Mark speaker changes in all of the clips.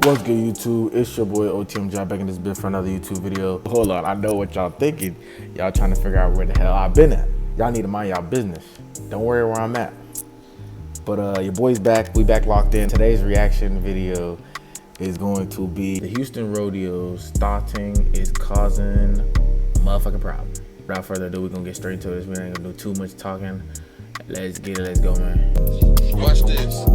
Speaker 1: What's good, YouTube? It's your boy OTM Job back in this bit for another YouTube video. Hold on, I know what y'all thinking. Y'all trying to figure out where the hell I've been at. Y'all need to mind y'all business. Don't worry where I'm at. But your boy's back. We back locked in. Today's reaction video is going to be the Houston Rodeo's Thotting is causing a motherfucking problem. Without further ado, we're gonna get straight into this. We ain't gonna do too much talking. Let's get it. Let's go, man.
Speaker 2: Watch this.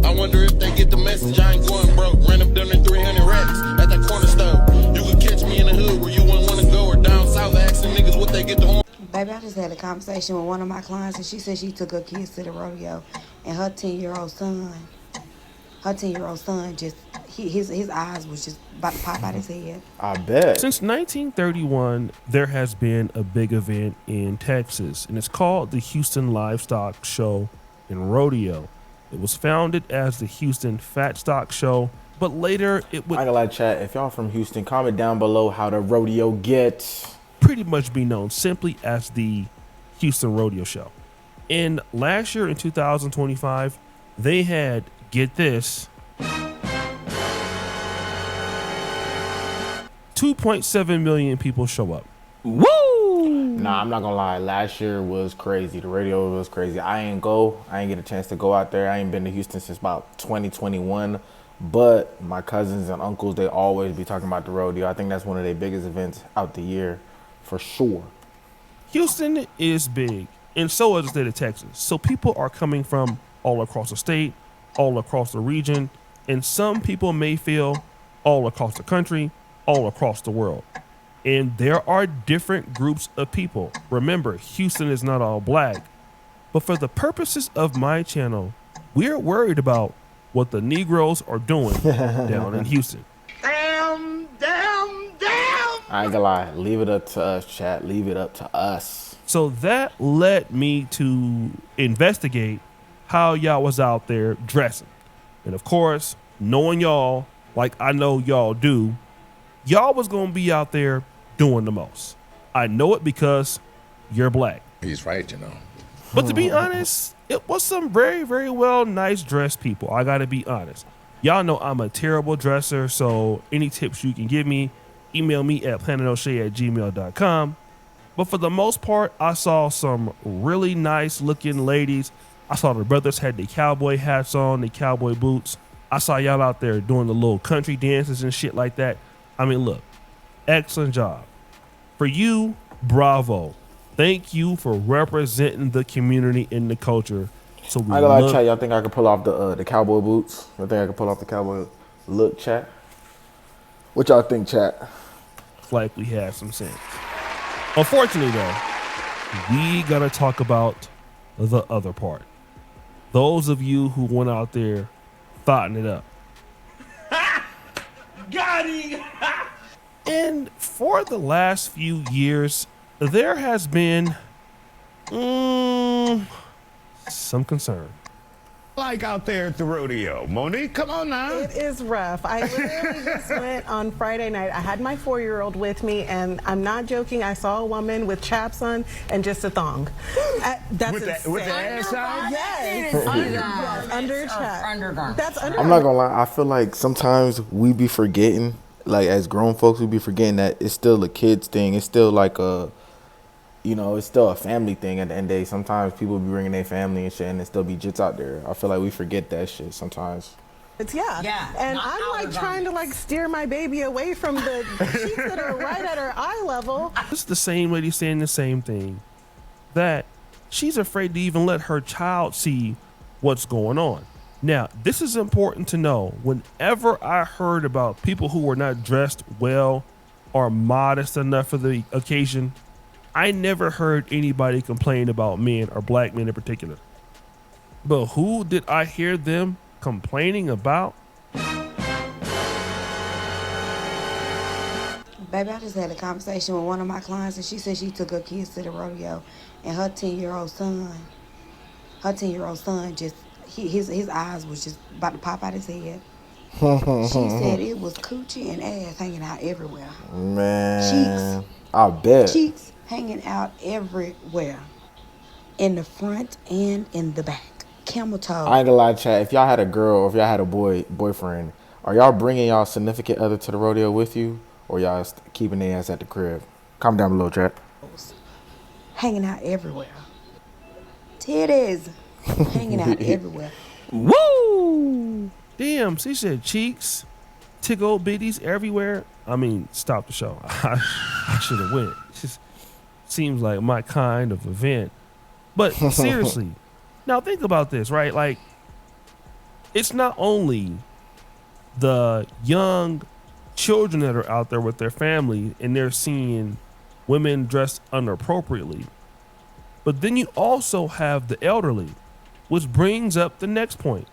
Speaker 2: I wonder if they get the message. I ain't going broke. Ran up down in 300 racks at that corner store. You could catch me in the hood where you wouldn't want to go, or down south asking niggas what they get to.
Speaker 3: Baby, I just had a conversation with one of my clients, and she said she took her kids to the rodeo, and her 10-year-old son just his eyes was just about to pop out his head.
Speaker 1: I bet.
Speaker 4: Since 1931, there has been a big event in Texas, and it's called the Houston Livestock Show and Rodeo. It was founded as the Houston Fat Stock Show, but later it would,
Speaker 1: I ain't gonna lie, chat. If y'all from Houston, comment down below how the rodeo gets.
Speaker 4: pretty much be known simply as the Houston Rodeo Show. And last year in 2025, they had, get this, 2.7 million people show up. Woo!
Speaker 1: Nah, I'm not gonna lie. Last year was crazy. The rodeo was crazy. I ain't get a chance to go out there. I ain't been to Houston since about 2021. But my cousins and uncles, they always be talking about the rodeo. I think that's one of their biggest events out the year, for sure.
Speaker 4: Houston is big, and so is the state of Texas. So people are coming from all across the state, all across the region, and some people may feel all across the country, all across the world. And there are different groups of people. Remember, Houston is not all black. But for the purposes of my channel, we're worried about what the Negroes are doing down in Houston.
Speaker 2: Damn.
Speaker 1: I ain't gonna lie. Leave it up to us, chat. Leave it up to us.
Speaker 4: So that led me to investigate how y'all was out there dressing. And of course, knowing y'all like I know y'all do, y'all was gonna be out there doing the most. I know it because you're black.
Speaker 2: He's right, you know.
Speaker 4: But to be honest, it was some very, very well nice dressed people. I gotta be honest. Y'all know I'm a terrible dresser, so any tips you can give me, email me at planetoshay@gmail.com. But for the most part, I saw some really nice looking ladies. I saw the brothers had the cowboy hats on, the cowboy boots. I saw y'all out there doing the little country dances and shit like that. I mean, look, excellent job. For you, bravo. Thank you for representing the community and the culture. So we
Speaker 1: I ain't gonna lie, chat. Y'all think I could pull off the cowboy boots? I think I could pull off the cowboy look, chat. What y'all think, chat?
Speaker 4: like we had some sense. Unfortunately, though, we gotta talk about the other part. Those of you who went out there thotting it up.
Speaker 2: Got him.
Speaker 4: And for the last few years, there has been some concern.
Speaker 5: Like out there at the rodeo. Monique, come on now.
Speaker 6: It is rough. I literally just went on Friday night. I had my 4-year-old with me, and I'm not joking. I saw a woman with chaps on and just a thong. That's
Speaker 5: With
Speaker 6: insane.
Speaker 5: the ass out?
Speaker 6: Yes. Under chaps. That's under.
Speaker 1: I'm not gonna lie. I feel like sometimes we be forgetting, like as grown folks, we be forgetting that it's still a kids thing. It's still like a, you know, it's still a family thing at the end of the day. Sometimes people be bringing their family and shit, and there still be jits out there. I feel like we forget that shit sometimes.
Speaker 6: Yeah. And I'm like trying to like steer my baby away from the sheets that are right at her eye level.
Speaker 4: This is the same lady saying the same thing, that she's afraid to even let her child see what's going on. Now, this is important to know. Whenever I heard about people who were not dressed well or modest enough for the occasion, I never heard anybody complain about men or black men in particular. But who did I hear them complaining about?
Speaker 3: Baby, I just had a conversation with one of my clients, and she said she took her kids to the rodeo, and her 10-year-old son just his eyes was just about to pop out his head. She said it was coochie and ass hanging out everywhere.
Speaker 1: Man, I bet.
Speaker 3: Cheeks hanging out everywhere, in the front and in the back. Camel toe.
Speaker 1: I ain't gonna lie, chat. If y'all had a girl or if y'all had a boyfriend, Are y'all bringing y'all significant other to the rodeo with you, or y'all keeping their ass at the crib? Comment down below, chat.
Speaker 3: Hanging out everywhere. Titties. Hanging out everywhere.
Speaker 4: Woo! Damn, she said cheeks, tickle bitties everywhere. I mean, stop the show. I should have went. It just seems like my kind of event. But seriously, now think about this, right? Like, it's not only the young children that are out there with their family and they're seeing women dressed inappropriately, but then you also have the elderly, which brings up the next point.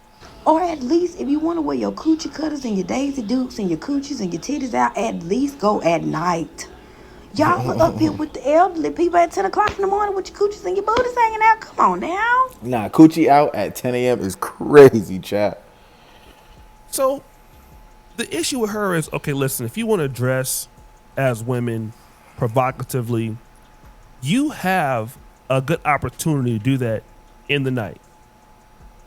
Speaker 3: Or at least if you want to wear your coochie cutters and your Daisy Dukes and your coochies and your titties out, at least go at night. Y'all are up here with the elderly people at 10 o'clock in the morning with your coochies and your booties hanging out. Come on now.
Speaker 1: Nah, coochie out at 10 a.m. is crazy, chat.
Speaker 4: So the issue with her is, okay, listen, if you want to dress as women provocatively, you have a good opportunity to do that in the night.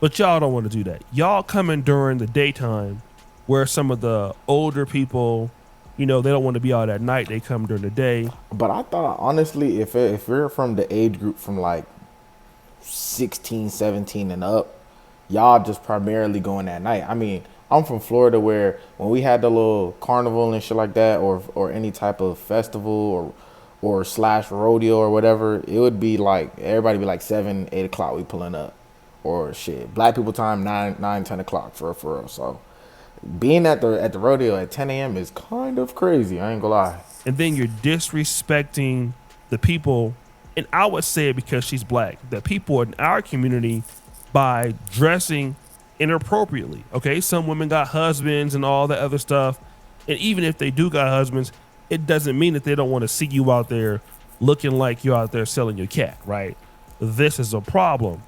Speaker 4: But y'all don't want to do that. Y'all coming during the daytime where some of the older people, you know, they don't want to be out at night. They come during the day.
Speaker 1: But I thought, honestly, if you're from the age group from like 16, 17 and up, y'all just primarily going at night. I mean, I'm from Florida where when we had the little carnival and shit like that, or any type of festival or slash rodeo or whatever, it would be like, everybody be like 7, 8 o'clock we pulling up. Or shit, black people time 9, 10 o'clock for real. So being at the rodeo at 10 a.m. is kind of crazy. I ain't gonna lie.
Speaker 4: And then you're disrespecting the people, and I would say it because she's black, the people in our community by dressing inappropriately. Okay, some women got husbands and all that other stuff, and even if they do got husbands, it doesn't mean that they don't want to see you out there looking like you're out there selling your cat, right? This is a problem.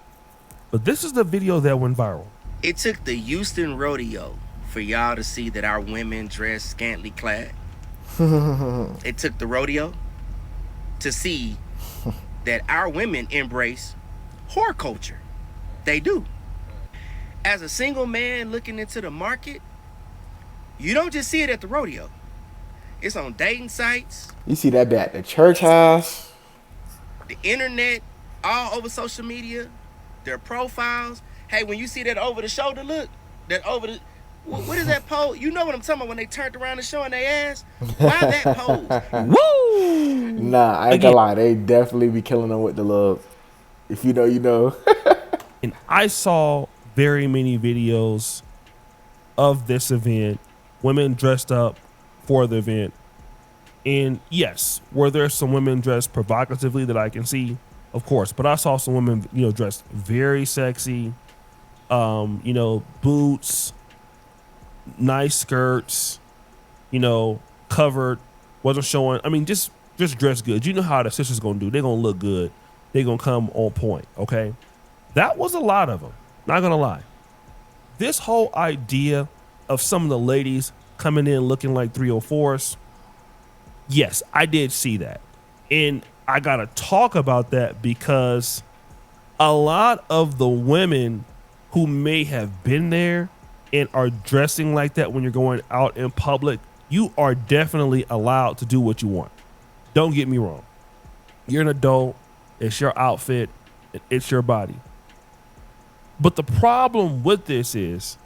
Speaker 4: But this is the video that went viral.
Speaker 7: It took the Houston Rodeo for y'all to see that our women dress scantily clad. It took the rodeo to see that our women embrace whore culture. They do. As a single man looking into the market, you don't just see it at the rodeo. It's on dating sites.
Speaker 1: You see that at the church house,
Speaker 7: the internet, all over social media. Their profiles. Hey, when you see that over the shoulder look, that over the, what is that pose? You know what I'm talking about when they turned around and showing their ass? Why that pose?
Speaker 4: Woo!
Speaker 1: Nah, I ain't gonna lie. They definitely be killing them with the love. If you know, you know.
Speaker 4: And I saw very many videos of this event, women dressed up for the event. And yes, were there some women dressed provocatively that I can see? Of course, but I saw some women, you know, dressed very sexy, you know, boots, nice skirts, you know, covered, wasn't showing. I mean, just dressed good. You know how the sisters gonna do. They're gonna look good. They're gonna come on point, okay? That was a lot of them, not gonna lie. This whole idea of some of the ladies coming in looking like 304s, yes, I did see that. And I gotta talk about that because a lot of the women who may have been there and are dressing like that when you're going out in public, you are definitely allowed to do what you want. Don't get me wrong. You're an adult. It's your outfit. It's your body. But the problem with this is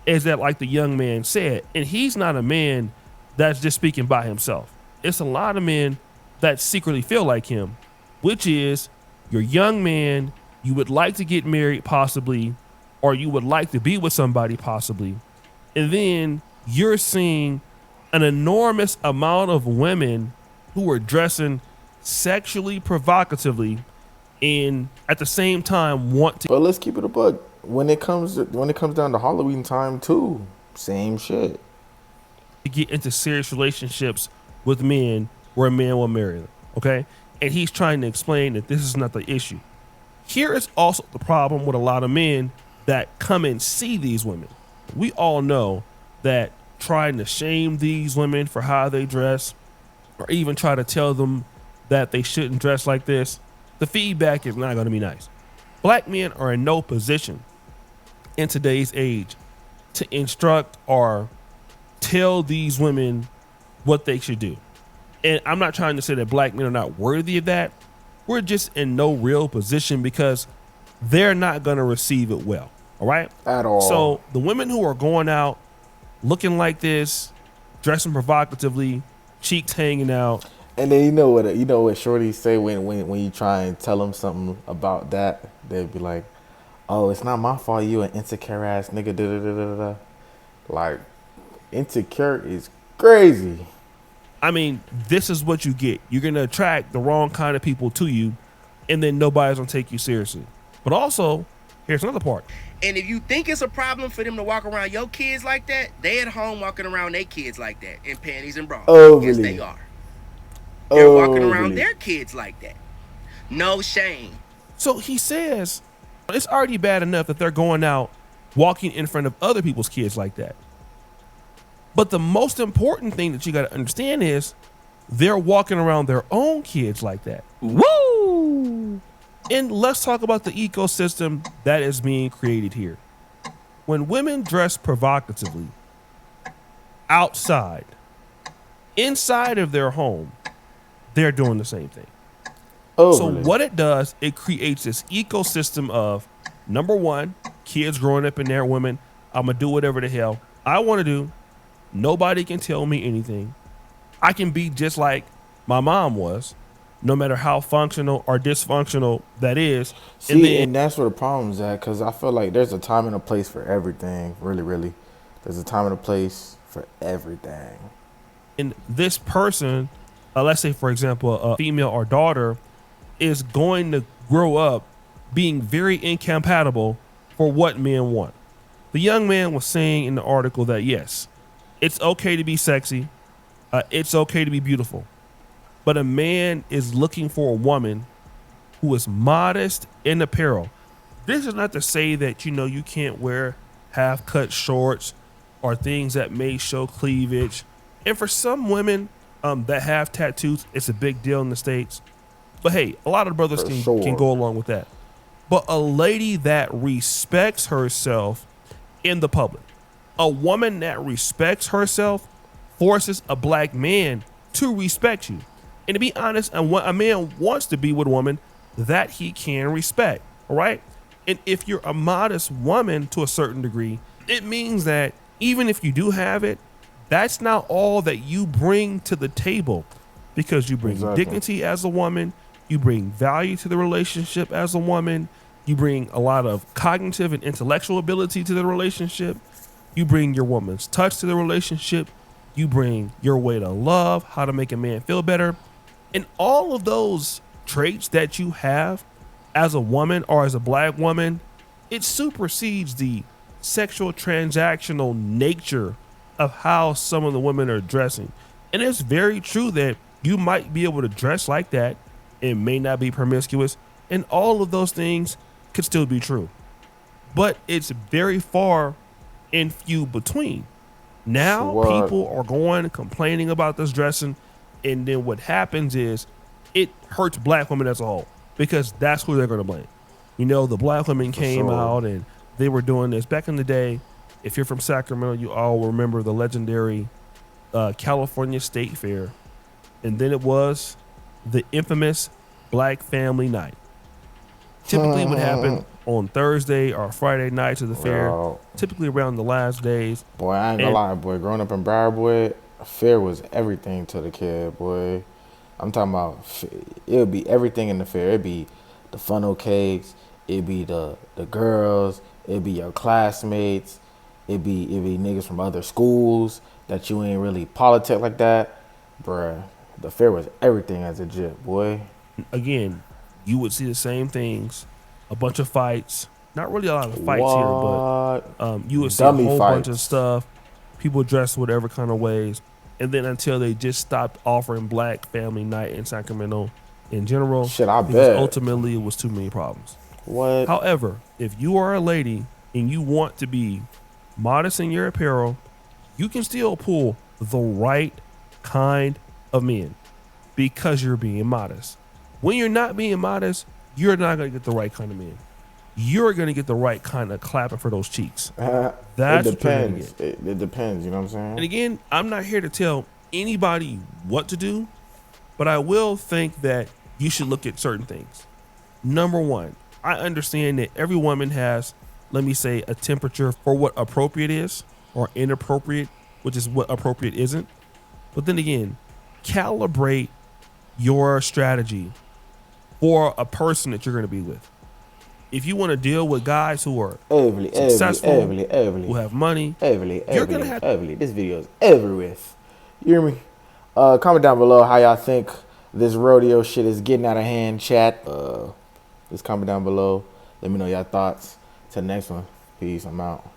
Speaker 4: that, like the young man said, and he's not a man that's just speaking by himself. It's a lot of men that secretly feel like him, which is you're a young man, you would like to get married possibly, or you would like to be with somebody possibly, and then you're seeing an enormous amount of women who are dressing sexually provocatively and at the same time want to.
Speaker 1: But let's keep it a buck. When it comes down to Halloween time too, same shit.
Speaker 4: Get into serious relationships with men where a man will marry them, okay? And he's trying to explain that this is not the issue. Here is also the problem with a lot of men that come and see these women. We all know that trying to shame these women for how they dress, or even try to tell them that they shouldn't dress like this, the feedback is not going to be nice. Black men are in no position in today's age to instruct or tell these women what they should do. And I'm not trying to say that black men are not worthy of that. We're just in no real position because they're not going to receive it well. All right?
Speaker 1: At all.
Speaker 4: So the women who are going out looking like this, dressing provocatively, cheeks hanging out.
Speaker 1: And then you know what shorties say when you try and tell them something about that, they'd be like, "Oh, it's not my fault. You an insecure ass nigga." Da, da, da, da, da. Like, insecure is crazy.
Speaker 4: I mean, this is what you get. You're gonna attract the wrong kind of people to you, and then nobody's gonna take you seriously. But also, here's another part.
Speaker 7: And if you think it's a problem for them to walk around your kids like that, they at home walking around their kids like that in panties and bras.
Speaker 1: Overly.
Speaker 7: Yes, they are. They're walking around their kids like that. No shame.
Speaker 4: So he says it's already bad enough that they're going out walking in front of other people's kids like that. But the most important thing that you got to understand is they're walking around their own kids like that. Woo! And let's talk about the ecosystem that is being created here. When women dress provocatively outside, inside of their home, they're doing the same thing. So what it does, it creates this ecosystem of, number one, kids growing up in there, women, I'm going to do whatever the hell I want to do. Nobody can tell me anything. I can be just like my mom was, no matter how functional or dysfunctional that is.
Speaker 1: See, and that's where the problem's at, because I feel like there's a time and a place for everything. Really, really. There's a time and a place for everything.
Speaker 4: And this person, let's say, for example, a female or daughter, is going to grow up being very incompatible for what men want. The young man was saying in the article that, yes, it's okay to be sexy. It's okay to be beautiful. But a man is looking for a woman who is modest in apparel. This is not to say that, you can't wear half-cut shorts or things that may show cleavage. And for some women that have tattoos, it's a big deal in the States. But hey, a lot of brothers can go along with that. But a lady that respects herself in the public, a woman that respects herself forces a black man to respect you. And to be honest, a man wants to be with a woman that he can respect, all right? And if you're a modest woman to a certain degree, it means that even if you do have it, that's not all that you bring to the table, because you bring dignity as a woman, you bring value to the relationship as a woman, you bring a lot of cognitive and intellectual ability to the relationship, you bring your woman's touch to the relationship, you bring your way to love, how to make a man feel better. And all of those traits that you have as a woman or as a black woman, it supersedes the sexual transactional nature of how some of the women are dressing. And it's very true that you might be able to dress like that. It may not be promiscuous, and all of those things could still be true. But it's very far and few between. Now people are going and complaining about this dressing, and then what happens is it hurts black women as a whole, because that's who they're going to blame. The black women came out and they were doing this back in the day. If you're from Sacramento, you all remember the legendary California State Fair. And then it was the infamous Black Family Night. Typically would happen on Thursday or Friday nights of the fair, typically around the last days.
Speaker 1: Boy, I ain't gonna lie, boy. Growing up in Broward, boy, a fair was everything to the kid, boy. I'm talking about, it would be everything in the fair. It'd be the funnel cakes, it'd be the girls, it'd be your classmates, it'd be niggas from other schools that you ain't really politic like that. Bruh, the fair was everything as a jit, boy.
Speaker 4: Again, you would see the same things, a bunch of fights. Not really a lot of fights here, but you would see a whole bunch of stuff. People dressed whatever kind of ways. And then until they just stopped offering Black Family Night in Sacramento in general.
Speaker 1: Shit, I bet.
Speaker 4: Ultimately, it was too many problems.
Speaker 1: What?
Speaker 4: However, if you are a lady and you want to be modest in your apparel, you can still pull the right kind of men because you're being modest. When you're not being modest, you're not going to get the right kind of men. you're going to get the right kind of clapping for those cheeks.
Speaker 1: It
Speaker 4: That's what you're gonna
Speaker 1: depends.
Speaker 4: get.
Speaker 1: It depends. You know what I'm saying?
Speaker 4: And again, I'm not here to tell anybody what to do, but I will think that you should look at certain things. Number one, I understand that every woman has, let me say, a temperature for what appropriate is or inappropriate, which is what appropriate isn't. But then again, calibrate your strategy for a person that you're going to be with. If you want to deal with guys who are successful, who have money, you're going to have
Speaker 1: This video is everywhere. You hear me? Comment down below how y'all think this rodeo shit is getting out of hand. Chat. Just comment down below. Let me know your thoughts. Till the next one. Peace. I'm out.